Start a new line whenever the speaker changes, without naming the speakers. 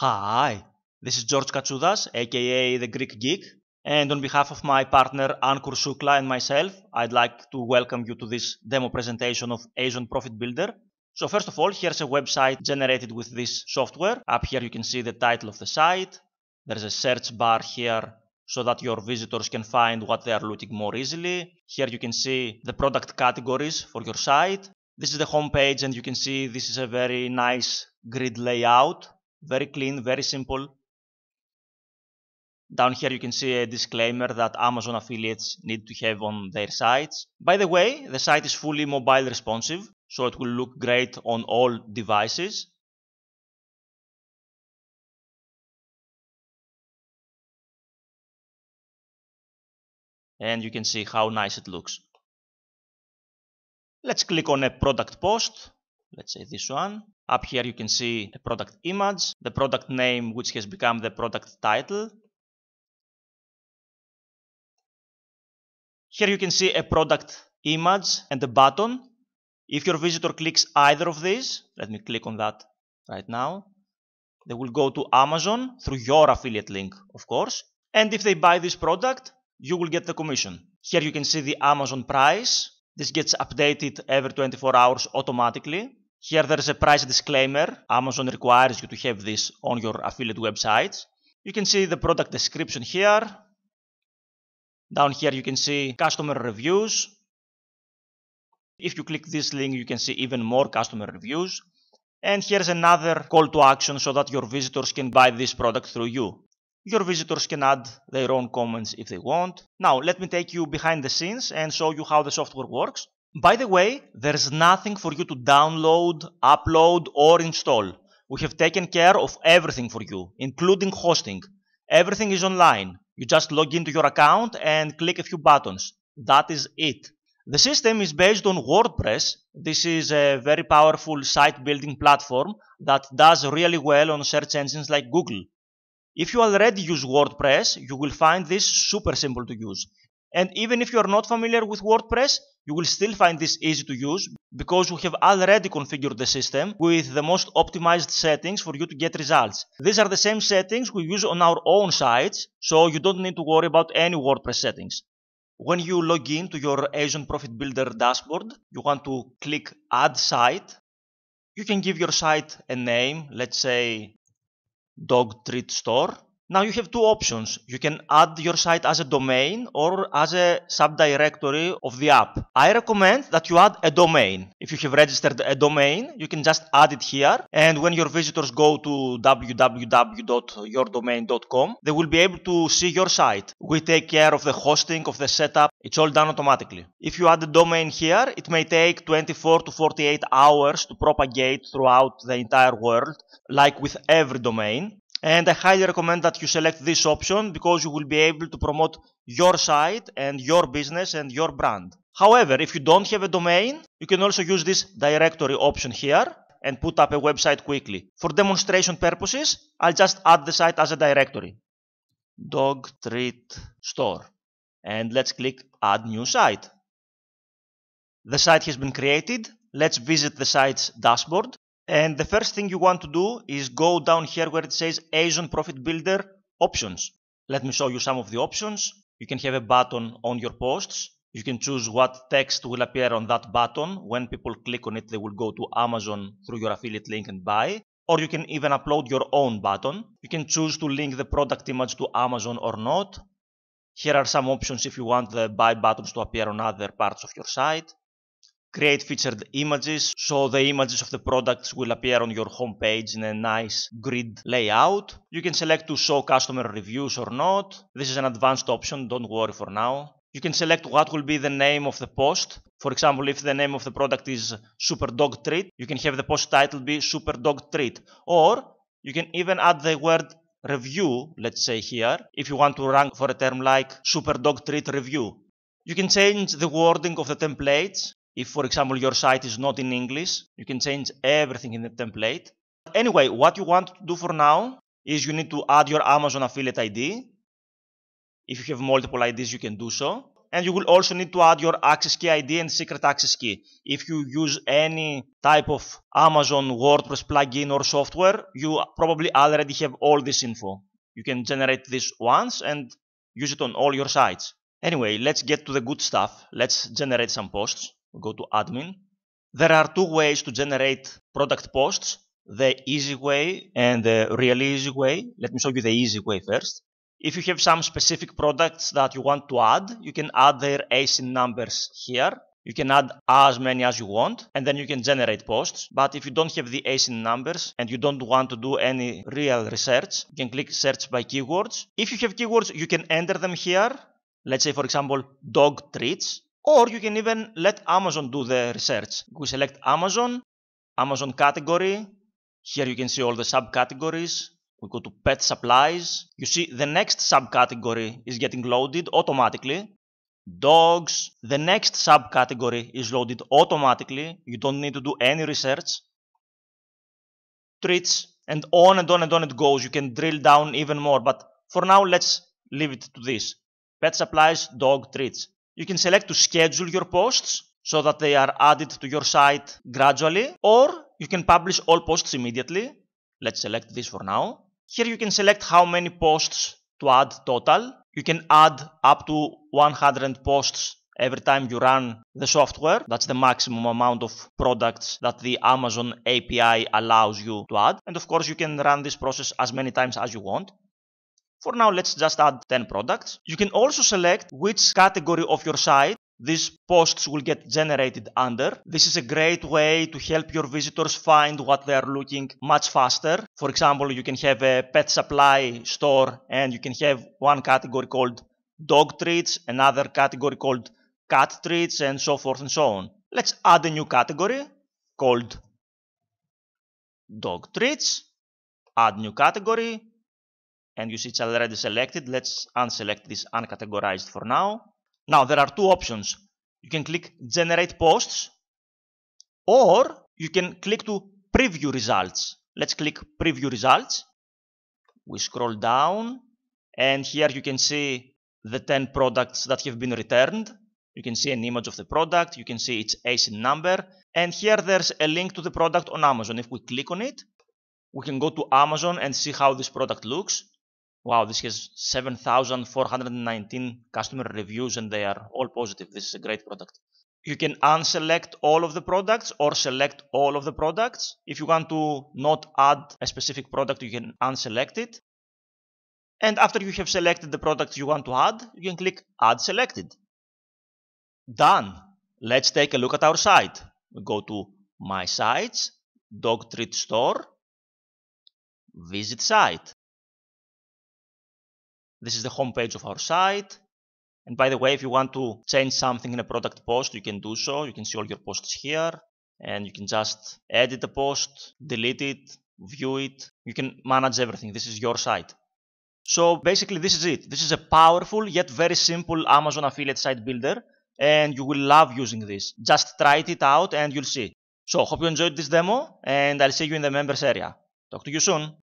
Hi, this is George Katsoudas, aka The Greek Geek, and on behalf of my partner Ankur Shukla and myself, I'd like to welcome you to this demo presentation of Asian Profit Builder. So first of all, here's a website generated with this software. Up here you can see the title of the site. There's a search bar here so that your visitors can find what they are looking more easily. Here you can see the product categories for your site. This is the home page, and you can see this is a very nice grid layout. Very clean, very simple. Down here you can see a disclaimer that Amazon affiliates need to have on their sites. By the way, the site is fully mobile responsive, so it will look great on all devices. And you can see how nice it looks. Let's click on a product post. Let's say this one. Up here you can see a product image, the product name which has become the product title. Here you can see a product image and a button. If your visitor clicks either of these, let me click on that right now, they will go to Amazon through your affiliate link, of course. And if they buy this product, you will get the commission. Here you can see the Amazon price. This gets updated every 24 hours automatically. Here there is a price disclaimer. Amazon requires you to have this on your affiliate websites. You can see the product description here. Down here you can see customer reviews. If you click this link, you can see even more customer reviews. And here's another call to action so that your visitors can buy this product through you. Your visitors can add their own comments if they want. Now let me take you behind the scenes and show you how the software works. By the way, there's nothing for you to download, upload or install. We have taken care of everything for you, including hosting. Everything is online. You just log into your account and click a few buttons. That is it. The system is based on WordPress. This is a very powerful site building platform that does really well on search engines like Google. If you already use WordPress, you will find this super simple to use. And even if you are not familiar with WordPress, you will still find this easy to use because we have already configured the system with the most optimized settings for you to get results. These are the same settings we use on our own sites, so you don't need to worry about any WordPress settings. When you log in to your Asian Profit Builder dashboard, you want to click Add Site. You can give your site a name, let's say Dog Treat Store. Now you have two options. You can add your site as a domain or as a subdirectory of the app. I recommend that you add a domain. If you have registered a domain, you can just add it here, and when your visitors go to www.yourdomain.com, they will be able to see your site. We take care of the hosting, of the setup. It's all done automatically. If you add a domain here, it may take 24 to 48 hours to propagate throughout the entire world, like with every domain. And I highly recommend that you select this option because you will be able to promote your site and your business and your brand. However, if you don't have a domain, you can also use this directory option here and put up a website quickly. For demonstration purposes, I'll just add the site as a directory. Dog Treat Store. And let's click Add New Site. The site has been created. Let's visit the site's dashboard. And the first thing you want to do is go down here where it says Asian Profit Builder Options. Let me show you some of the options. You can have a button on your posts. You can choose what text will appear on that button. When people click on it, they will go to Amazon through your affiliate link and buy. Or you can even upload your own button. You can choose to link the product image to Amazon or not. Here are some options if you want the buy buttons to appear on other parts of your site. Create featured images, so the images of the products will appear on your homepage in a nice grid layout. You can select to show customer reviews or not. This is an advanced option, don't worry for now. You can select what will be the name of the post. For example, if the name of the product is Super Dog Treat, you can have the post title be Super Dog Treat. Or you can even add the word review, let's say here, if you want to rank for a term like Super Dog Treat Review. You can change the wording of the templates. If, for example, your site is not in English, you can change everything in the template. Anyway, what you want to do for now is you need to add your Amazon affiliate ID. If you have multiple IDs, you can do so. and you will also need to add your access key ID and secret access key. If you use any type of Amazon WordPress plugin or software, you probably already have all this info. You can generate this once and use it on all your sites. Anyway, let's get to the good stuff. Let's generate some posts. We'll go to admin. There are two ways to generate product posts, the easy way and the really easy way. Let me show you the easy way first. If you have some specific products that you want to add, you can add their ASIN numbers here. You can add as many as you want, and then you can generate posts. But if you don't have the ASIN numbers and you don't want to do any real research, you can click search by keywords. If you have keywords, you can enter them here. Let's say, for example, dog treats, or you can even let Amazon do the research. We select Amazon, Amazon category. Here you can see all the subcategories. We go to pet supplies. You see the next subcategory is getting loaded automatically. Dogs. The next subcategory is loaded automatically. You don't need to do any research. Treats, and on and on and on it goes. You can drill down even more, but for now let's leave it to this. Pet supplies, dog treats. You can select to schedule your posts so that they are added to your site gradually, or you can publish all posts immediately. Let's select this for now. Here you can select how many posts to add total. You can add up to 100 posts every time you run the software. That's the maximum amount of products that the Amazon API allows you to add. And of course, you can run this process as many times as you want. For now, let's just add 10 products. You can also select which category of your site these posts will get generated under. This is a great way to help your visitors find what they are looking much faster. For example, you can have a pet supply store and you can have one category called dog treats, another category called cat treats, and so forth and so on. Let's add a new category called dog treats. Add new category. And you see it's already selected. Let's unselect this uncategorized for now. Now there are two options. You can click generate posts, or you can click to preview results. Let's click preview results. We scroll down and here you can see the 10 products that have been returned. You can see an image of the product. You can see its ASIN number. And here there's a link to the product on Amazon. If we click on it, we can go to Amazon and see how this product looks. Wow, this has 7,419 customer reviews and they are all positive. This is a great product. You can unselect all of the products or select all of the products. If you want to not add a specific product, you can unselect it. And after you have selected the products you want to add, you can click Add Selected. Done. Let's take a look at our site. We go to My Sites, Dog Treat Store, Visit Site. This is the home page of our site. And by the way, if you want to change something in a product post, you can do so. You can see all your posts here. And you can just edit the post, delete it, view it. You can manage everything. This is your site. So basically, this is it. This is a powerful yet very simple Amazon affiliate site builder. And you will love using this. Just try it out and you'll see. So hope you enjoyed this demo. And I'll see you in the members area. Talk to you soon.